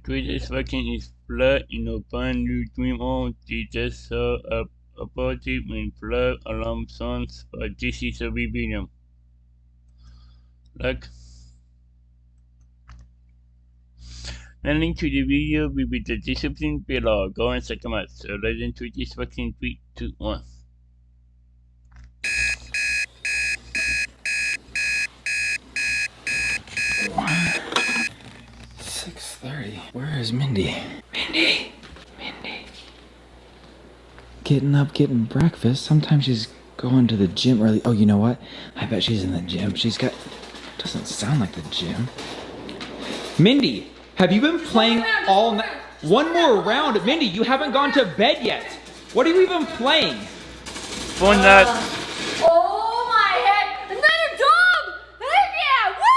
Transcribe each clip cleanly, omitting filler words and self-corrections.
greatest vacation is flood in a brand new dream home. They just saw a party when flood alarm sounds, but this is a video. Like, the link to the video will be the description below. Go and check them out. So let's into this vaccine 3, 2, 1. What? 6:30. Where is Mindy? Mindy. Getting up, getting breakfast. Sometimes she's going to the gym early. Oh, you know what? I bet she's in the gym. Doesn't sound like the gym. Mindy, have you been playing all night? One more round. Mindy, you haven't gone to bed yet. What are you even playing? Fortnite. Oh my head! Another dog! Heck yeah! Woo!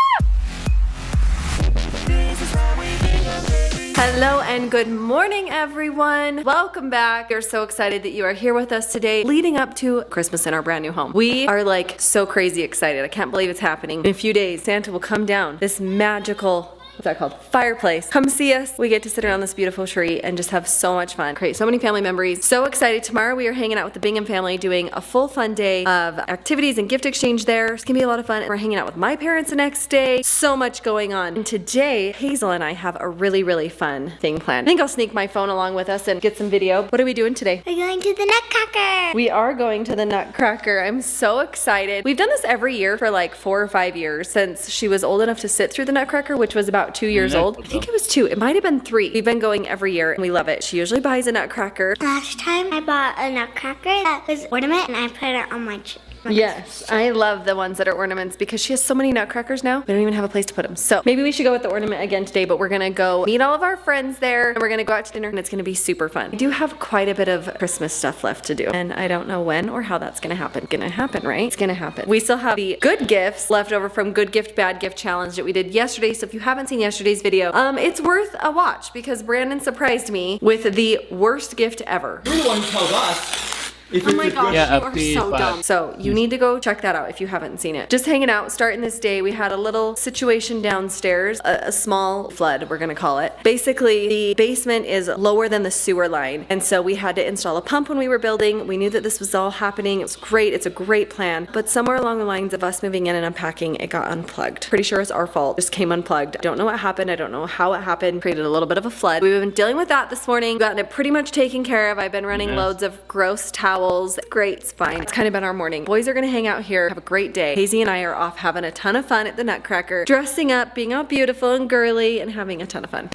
Hello and good morning, everyone. Welcome back. We're so excited that you are here with us today, leading up to Christmas in our brand new home. We are like so crazy excited. I can't believe it's happening. In a few days, Santa will come down. This magical, what's that called? Fireplace. Come see us. We get to sit around this beautiful tree and just have so much fun. Create so many family memories. So excited. Tomorrow we are hanging out with the Bingham family, doing a full fun day of activities and gift exchange there. It's gonna be a lot of fun. We're hanging out with my parents the next day. So much going on. And today, Hazel and I have a really fun thing planned. I think I'll sneak my phone along with us and get some video. What are we doing today? We're going to the Nutcracker. We are going to the Nutcracker. I'm so excited. We've done this every year for like 4 or 5 years since she was old enough to sit through the Nutcracker, which was about 2 years old. I think it was 2. It might have been 3. We've been going every year and we love it. She usually buys a Nutcracker. Last time I bought a Nutcracker that was ornament and I put it on my Yes, I love the ones that are ornaments because she has so many nutcrackers now. We don't even have a place to put them. So maybe we should go with the ornament again today, but we're gonna go meet all of our friends there and we're gonna go out to dinner and it's gonna be super fun. We do have quite a bit of Christmas stuff left to do and I don't know when or how that's gonna happen. Gonna happen, right? It's gonna happen. We still have the good gifts left over from Good Gift, Bad Gift Challenge that we did yesterday. So if you haven't seen yesterday's video, it's worth a watch because Brandon surprised me with the worst gift ever. You're the one who tells us. Oh my gosh, Yeah, you are so dumb. So you need to go check that out if you haven't seen it. Just hanging out, starting this day. We had a little situation downstairs, a small flood, we're gonna call it. Basically, the basement is lower than the sewer line. And so we had to install a pump when we were building. We knew that this was all happening. It was great, it's a great plan. But somewhere along the lines of us moving in and unpacking, it got unplugged. Pretty sure it's our fault, just came unplugged. I don't know what happened, I don't know how it happened. Created a little bit of a flood. We've been dealing with that this morning. Gotten it pretty much taken care of. I've been running loads of gross towels. Great, it's fine. It's kind of been our morning. Boys are gonna hang out here, have a great day. Hazy and I are off having a ton of fun at the Nutcracker, dressing up, being all beautiful and girly, and having a ton of fun.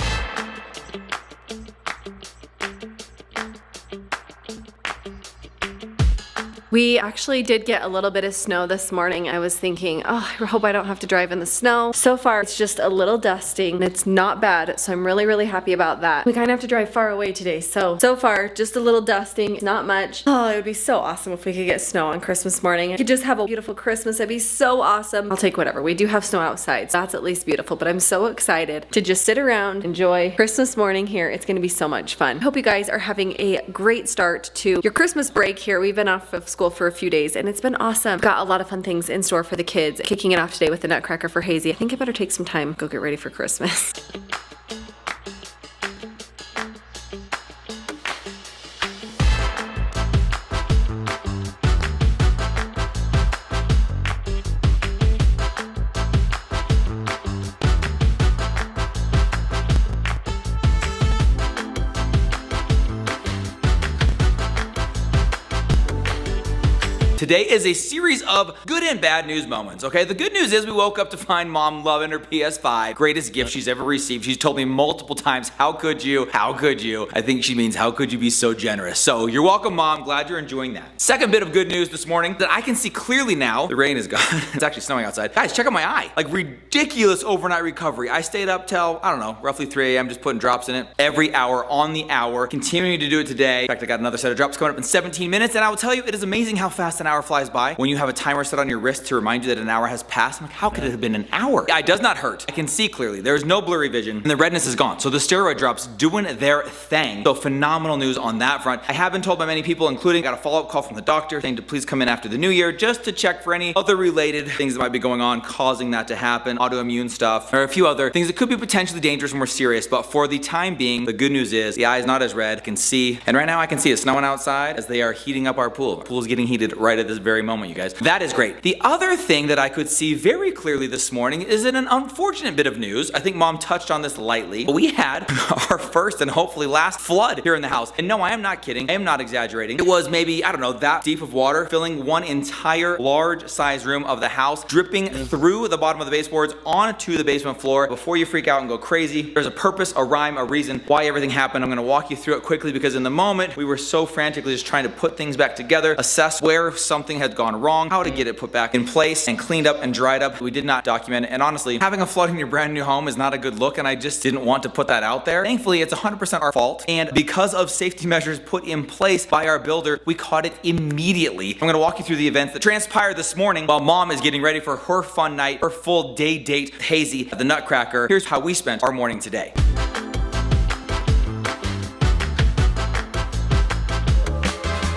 We actually did get a little bit of snow this morning. I was thinking, oh, I hope I don't have to drive in the snow. So far, it's just a little dusting. It's not bad, so I'm really happy about that. We kind of have to drive far away today, so far, just a little dusting, not much. Oh, it would be so awesome if we could get snow on Christmas morning. I could just have a beautiful Christmas. It'd be so awesome. I'll take whatever. We do have snow outside, so that's at least beautiful, but I'm so excited to just sit around, enjoy Christmas morning here. It's gonna be so much fun. Hope you guys are having a great start to your Christmas break here. We've been off of school for a few days and it's been awesome. Got a lot of fun things in store for the kids. Kicking it off today with the Nutcracker for Hazy. I think I better take some time, go get ready for Christmas. Today is a series of good and bad news moments, okay? The good news is we woke up to find mom loving her PS5. Greatest gift she's ever received. She's told me multiple times, how could you? How could you? I think she means, how could you be so generous? So you're welcome, mom. Glad you're enjoying that. Second bit of good news this morning that I can see clearly now. The rain is gone. It's actually snowing outside. Guys, check out my eye. Like ridiculous overnight recovery. I stayed up till, I don't know, roughly 3 a.m. just putting drops in it every hour on the hour. Continuing to do it today. In fact, I got another set of drops coming up in 17 minutes and I will tell you, it is amazing how fast an hour hour flies by when you have a timer set on your wrist to remind you that an hour has passed. I'm like, how could it have been an hour? The eye does not hurt. I can see clearly. There's no blurry vision, and the redness is gone. So the steroid drops doing their thing. So phenomenal news on that front. I have been told by many people, including got a follow-up call from the doctor saying to please come in after the new year just to check for any other related things that might be going on causing that to happen, autoimmune stuff, or a few other things that could be potentially dangerous and more serious. But for the time being, the good news is the eye is not as red. I can see, and right now I can see it snowing outside as they are heating up our pool. Our pool is getting heated right at this very moment, you guys. That is great. The other thing that I could see very clearly this morning is in an unfortunate bit of news. I think Mom touched on this lightly, but we had our first and hopefully last flood here in the house. And no, I am not kidding. I am not exaggerating. It was maybe, I don't know, that deep of water filling one entire large size room of the house, dripping through the bottom of the baseboards onto the basement floor. Before you freak out and go crazy, there's a purpose, a rhyme, a reason why everything happened. I'm gonna walk you through it quickly because in the moment we were so frantically just trying to put things back together, assess where something had gone wrong, how to get it put back in place and cleaned up and dried up. We did not document it, and honestly, having a flood in your brand new home is not a good look, and I just didn't want to put that out there. Thankfully, it's 100% our fault, and because of safety measures put in place by our builder, we caught it immediately. I'm gonna walk you through the events that transpired this morning while Mom is getting ready for her fun night, her full day date, Hazy at the Nutcracker. Here's how we spent our morning today.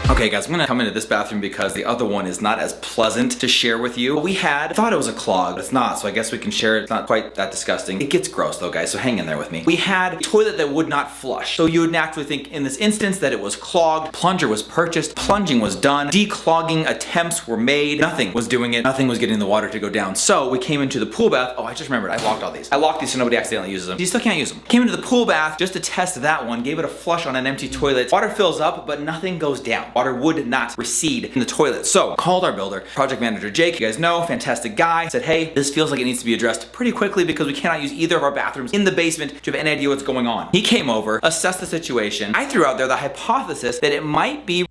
Okay guys, I'm gonna come into this bathroom because the other one is not as pleasant to share with you. We thought it was a clog, but it's not, so I guess we can share it. It's not quite that disgusting. It gets gross though, guys, so hang in there with me. We had a toilet that would not flush. So you would naturally think in this instance that it was clogged. Plunger was purchased, plunging was done, declogging attempts were made. Nothing was doing it. Nothing was getting the water to go down. So we came into the pool bath. Oh, I just remembered, I locked all these. I locked these so nobody accidentally uses them. You still can't use them. Came into the pool bath just to test that one, gave it a flush on an empty toilet. Water fills up, but nothing goes down. Water would not recede in the toilet. So called our builder, project manager Jake, you guys know, fantastic guy, said, hey, this feels like it needs to be addressed pretty quickly because we cannot use either of our bathrooms in the basement. Do you have any idea what's going on? He came over, assessed the situation. I threw out there the hypothesis that it might be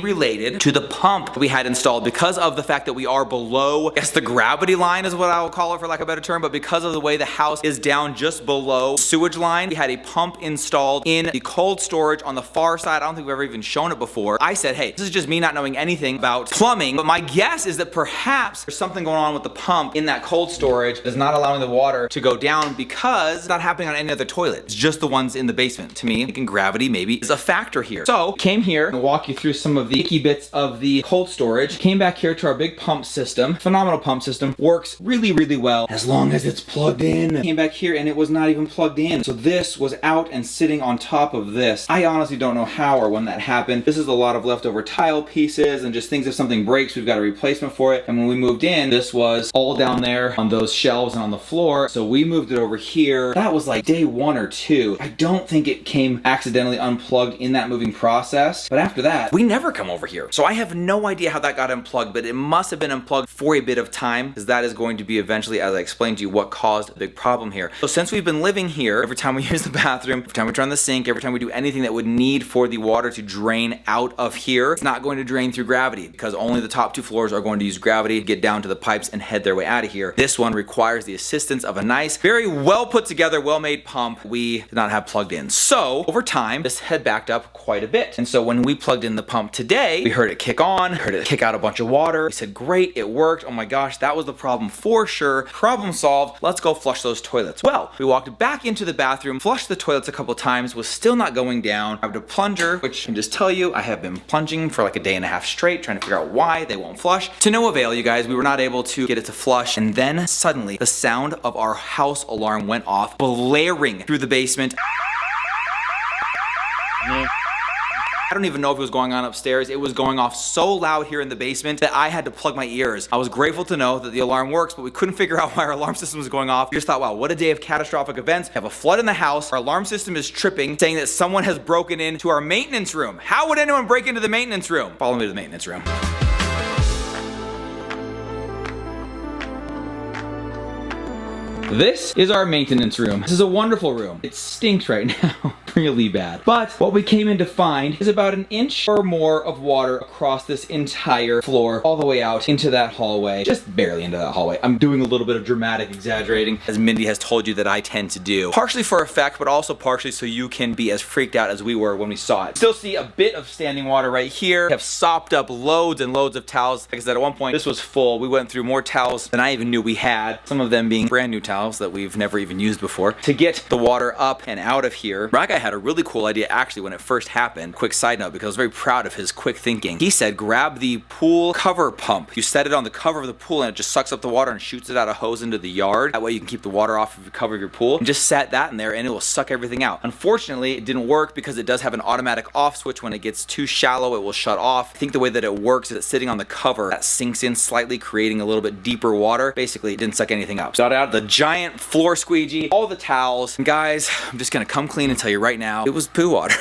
related to the pump we had installed because of the fact that we are below, I guess the gravity line is what I will call it for lack of a better term, but because of the way the house is down just below sewage line, we had a pump installed in the cold storage on the far side. I don't think we've ever even shown it before. I said, hey, this is just me not knowing anything about plumbing, but my guess is that perhaps there's something going on with the pump in that cold storage that is not allowing the water to go down because it's not happening on any other toilet. It's just the ones in the basement. To me, thinking gravity maybe is a factor here. So came here and walk you through some of the icky bits of the cold storage. Came back here to our big pump system. Phenomenal pump system. Works really, really well as long as it's plugged in. Came back here and it was not even plugged in. So this was out and sitting on top of this. I honestly don't know how or when that happened. This is a lot of leftover tile pieces and just things if something breaks, we've got a replacement for it. And when we moved in, this was all down there on those shelves and on the floor. So we moved it over here. That was like day 1 or 2. I don't think it came accidentally unplugged in that moving process. But after that, we never come over here. So I have no idea how that got unplugged, but it must have been unplugged for a bit of time because that is going to be eventually, as I explained to you, what caused the big problem here. So since we've been living here, every time we use the bathroom, every time we turn on the sink, every time we do anything that would need for the water to drain out of here, it's not going to drain through gravity because only the top 2 floors are going to use gravity to get down to the pipes and head their way out of here. This one requires the assistance of a nice, very well put together, well-made pump we did not have plugged in. So over time, this had backed up quite a bit. And so when we plugged in the pump today, we heard it kick on, heard it kick out a bunch of water. We said, great, it worked. Oh my gosh, that was the problem for sure. Problem solved. Let's go flush those toilets. Well, we walked back into the bathroom, flushed the toilets a couple times, was still not going down. I have a plunger, which I can just tell you, I have been plunging for like a day and a half straight, trying to figure out why they won't flush. To no avail, you guys. We were not able to get it to flush. And then suddenly the sound of our house alarm went off, blaring through the basement. Yeah. I don't even know if it was going on upstairs. It was going off so loud here in the basement that I had to plug my ears. I was grateful to know that the alarm works, but we couldn't figure out why our alarm system was going off. We just thought, wow, what a day of catastrophic events. We have a flood in the house. Our alarm system is tripping, saying that someone has broken into our maintenance room. How would anyone break into the maintenance room? Follow me to the maintenance room. This is our maintenance room. This is a wonderful room. It stinks right now. really bad. But what we came in to find is about an inch or more of water across this entire floor, all the way out into that hallway, just barely into that hallway. I'm doing a little bit of dramatic exaggerating, as Mindy has told you that I tend to do. Partially for effect, but also partially so you can be as freaked out as we were when we saw it. Still see a bit of standing water right here. Have sopped up loads and loads of towels. Like I said, at one point, this was full. We went through more towels than I even knew we had. Some of them being brand new towels that we've never even used before. To get the water up and out of here, Bry Guy had a really cool idea actually when it first happened. Quick side note, because I was very proud of his quick thinking. He said, grab the pool cover pump. You set it on the cover of the pool and it just sucks up the water and shoots it out a hose into the yard. That way you can keep the water off of the cover of your pool. And just set that in there and it will suck everything out. Unfortunately, it didn't work because it does have an automatic off switch. When it gets too shallow, it will shut off. I think the way that it works is it's sitting on the cover that sinks in slightly, creating a little bit deeper water. Basically, it didn't suck anything up. Got out the giant floor squeegee, all the towels. And guys, I'm just gonna come clean and tell you right now, it was poo water.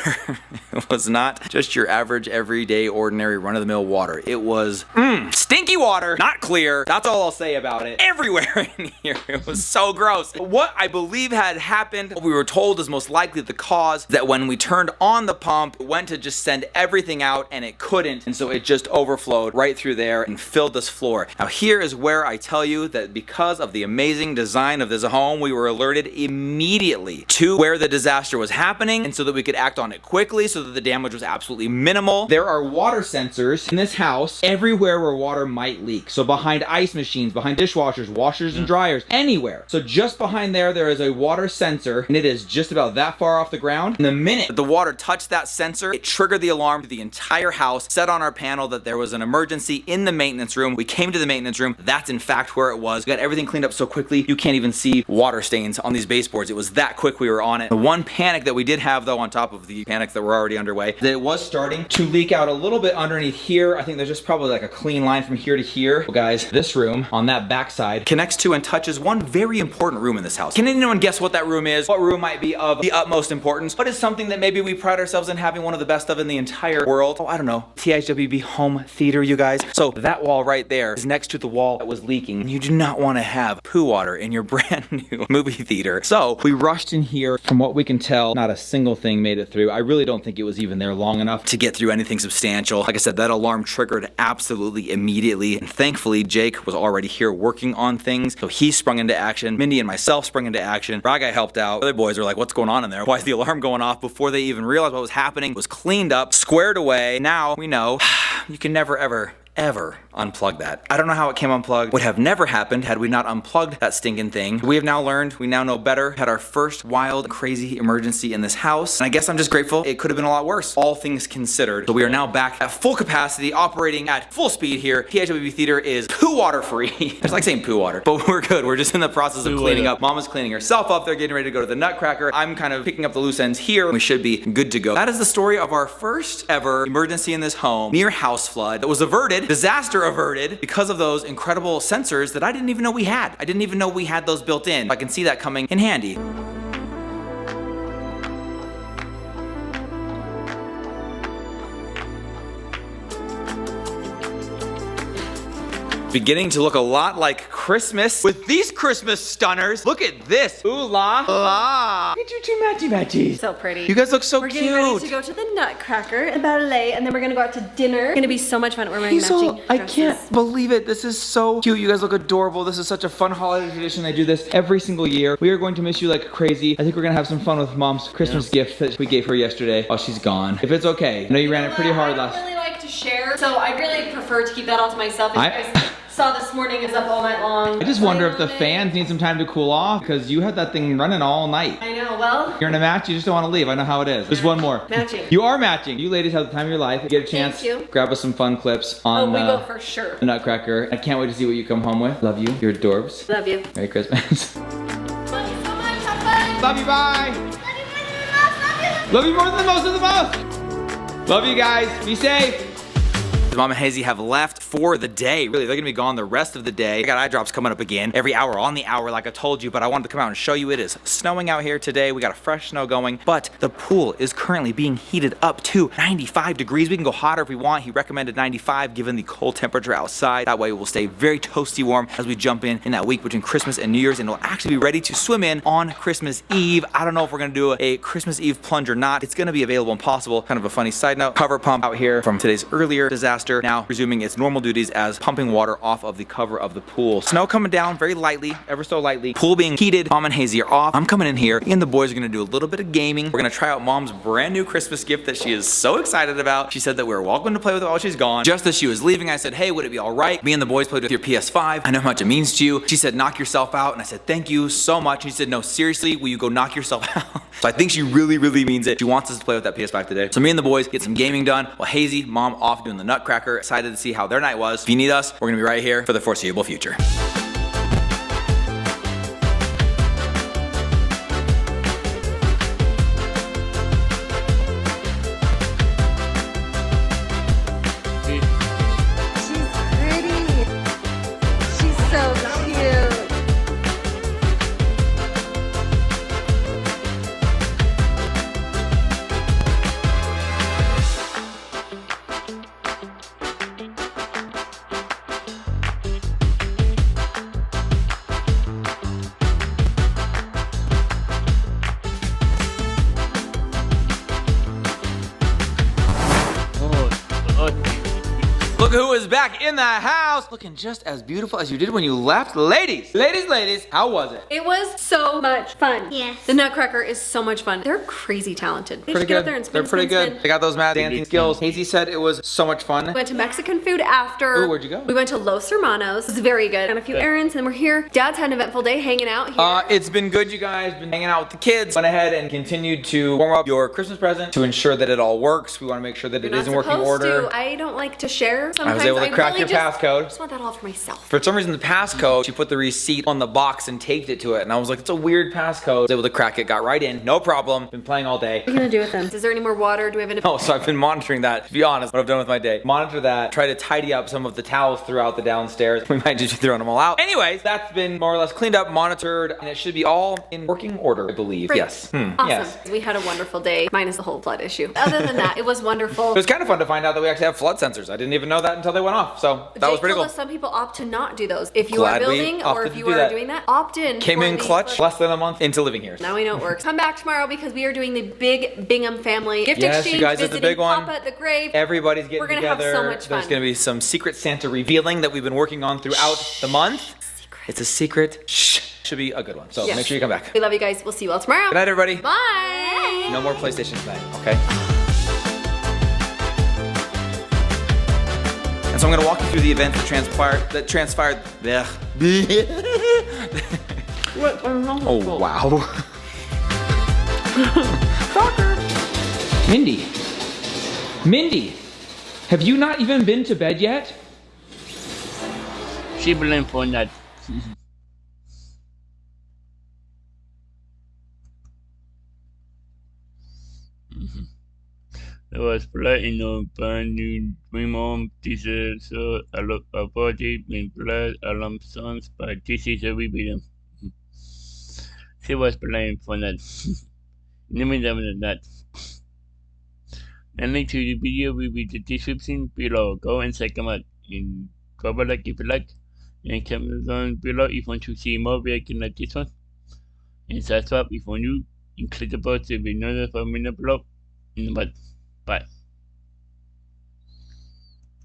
It was not just your average, everyday, ordinary, run-of-the-mill water. It was stinky water, not clear. That's all I'll say about it. Everywhere in here. It was so gross. What I believe had happened, what we were told is most likely the cause, that when we turned on the pump, it went to just send everything out and it couldn't. And so it just overflowed right through there and filled this floor. Now here is where I tell you that because of the amazing design of this home, we were alerted immediately to where the disaster was happening, and so that we could act on it quickly so that the damage was absolutely minimal. There are water sensors in this house everywhere where water might leak. So behind ice machines, behind dishwashers, washers and dryers, anywhere. So just behind there, there is a water sensor, and it is just about that far off the ground. And the minute that the water touched that sensor, it triggered the alarm to the entire house, set on our panel that there was an emergency in the maintenance room. We came to the maintenance room. That's in fact where it was. We got everything cleaned up so quickly, you can't even see water stains on these baseboards. It was that quick we were on it. The one panic that we did have though, on top of the panics that were already underway, that it was starting to leak out a little bit underneath here. I think there's just probably like a clean line from here to here. Well guys, this room on that back side connects to and touches one very important room in this house. Can anyone guess what that room is? What room might be of the utmost importance? What is something that maybe we pride ourselves in having one of the best of in the entire world? Oh, I don't know. THWB home theater, you guys. So that wall right there is next to the wall that was leaking. You do not want to have poo water in your brand new movie theater. So we rushed in here. From what we can tell, not a single thing made it through. I really don't think it was even there long enough to get through anything substantial. Like I said, that alarm triggered absolutely immediately. And thankfully, Jake was already here working on things. So he sprung into action. Mindy and myself sprung into action. Bry Guy helped out. Other boys were like, what's going on in there? Why is the alarm going off? Before they even realized what was happening, it was cleaned up, squared away. Now we know you can never, ever unplug that. I don't know how it came unplugged. Would have never happened had we not unplugged that stinking thing. We have now learned, we now know better. Had our first wild, crazy emergency in this house. And I guess I'm just grateful. It could have been a lot worse, all things considered. So we are now back at full capacity, operating at full speed here. THWB Theater is poo water free. It's like saying poo water, but we're good. We're just in the process of cleaning up. Mama's cleaning herself up. They're getting ready to go to the Nutcracker. I'm kind of picking up the loose ends here. We should be good to go. That is the story of our first ever emergency in this home, near house flood, that was averted, disaster averted, because of those incredible sensors that I didn't even know we had. I didn't even know we had those built in. I can see that coming in handy. Beginning to look a lot like Christmas with these Christmas stunners. Look at this. Ooh la la. Look at you two matchy-matchies. So pretty. You guys look so We're cute. getting ready to go to the Nutcracker and ballet, and then we're gonna go out to dinner. It's gonna be so much fun. We're wearing matching I dresses. can't believe it. This is so cute. You guys look adorable. This is such a fun holiday tradition. They do this every single year. We are going to miss you like crazy. I think we're gonna have some fun with Mom's Christmas gift that we gave her yesterday while she's gone. If it's okay. I know you ran it pretty hard last. I don't really like to share, so I really prefer to keep that all to myself. As you guys saw this morning, is up all night long. I just wonder if the fans need some time to cool off, because you had that thing running all night. I know, well. You're in a match, you just don't want to leave. I know how it is. Just one more. Matching. You are matching. You ladies have the time of your life. You get a chance. Thank you. Grab us some fun clips on we will for sure. the Nutcracker. I can't wait to see what you come home with. Love you. You're adorbs. Love you. Merry Christmas. Love you so much. Have fun. Love you, bye. Love you more than the most. Love you more than the most of the most. Love you guys. Be safe. Mom and Hazy have left for the day. Really, they're gonna be gone the rest of the day. I got eye drops coming up again every hour on the hour like I told you, but I wanted to come out and show you it is snowing out here today. We got a fresh snow going, but the pool is currently being heated up to 95 degrees. We can go hotter if we want. He recommended 95 given the cold temperature outside. That way it will stay very toasty warm as we jump in that week between Christmas and New Year's, and it'll actually be ready to swim in on Christmas Eve. I don't know if we're gonna do a Christmas Eve plunge or not. It's gonna be available and possible. Kind of a funny side note, cover pump out here from today's earlier disaster, now resuming its normal duties as pumping water off of the cover of the pool. Snow coming down very lightly, ever so lightly. Pool being heated. Mom and Hazy are off. I'm coming in here, and the boys are gonna do a little bit of gaming. We're gonna try out Mom's brand new Christmas gift that she is so excited about. She said that we were welcome to play with it while she's gone. Just as she was leaving, I said, hey, would it be all right? Me and the boys played with your PS5. I know how much it means to you. She said, knock yourself out. And I said, thank you so much. And she said, no, seriously, will you go knock yourself out? So I think she really, really means it. She wants us to play with that PS5 today. So me and the boys get some gaming done while Hazy, Mom off doing the Nutcracker. Excited to see how their night was. If you need us, we're gonna be right here for the foreseeable future. Look who is back in the house, looking just as beautiful as you did when you left. Ladies, how was it? It was so much fun. Yes. The Nutcracker is so much fun. They're crazy talented. They Pretty should get good. out there and spin, They're pretty spin, good. spin. They got those mad dancing skills. Hazy said it was so much fun. We went to Mexican food after. Ooh, where'd you go? We went to Los Hermanos. It was very good. Got a few errands and we're here. Dad's had an eventful day hanging out here. It's been good, you guys. Been hanging out with the kids. Went ahead and continued to warm up your Christmas present to ensure that it all works. We want to make sure that You're it is in not working supposed order. to. I don't like to share. Sometimes I was able to crack really your passcode. just want that all for myself. For some reason, the passcode, she put the receipt on the box and taped it to it. And I was like, it's a weird passcode. I was able to crack it, got right in, no problem. Been playing all day. What are you gonna do with them? Is there any more water? Do we have any? Oh, so I've been monitoring that. To be honest, what I've done with my day. Monitor that, try to tidy up some of the towels throughout the downstairs. We might just be throwing them all out. Anyways, that's been more or less cleaned up, monitored, and it should be all in working order, I believe. Great. Yes. Awesome. Yes. We had a wonderful day, minus the whole flood issue. Other than that, it was wonderful. It was kind of fun to find out that we actually have flood sensors. I didn't even know that until they went off. So that was pretty cool. Some people opt to not do those. If you Glad are we building or opted if to you do are that. doing that, opt in. Came for in the clutch, less than a month into living here. Now we know it works. Come back tomorrow because we are doing the big Bingham family gift Yes, exchange. you guys, it's the big one. Papa at the grave. Everybody's getting We're gonna together. have so much fun. There's going to be some Secret Santa revealing that we've been working on throughout the month. It's a secret. Shh. Should be a good one. So Yes. make sure you come back. We love you guys. We'll see you all tomorrow. Good night, everybody. Bye. No more PlayStation tonight, okay? And so I'm gonna walk you through the events that transpired. Oh wow. Mindy, have you not even been to bed yet? She blamed Fortnite. There was blood in the brand new Dream On teaser, so a body with blood alarm songs, but this is a rhythm. She was blamed for that. Let me know that. And link to the video will be the description below. Go and check them out. And drop a like if you like. And comment down below if you want to see more reaction like this one. And subscribe if you're new. And click the bell to be notified when I upload. Bye.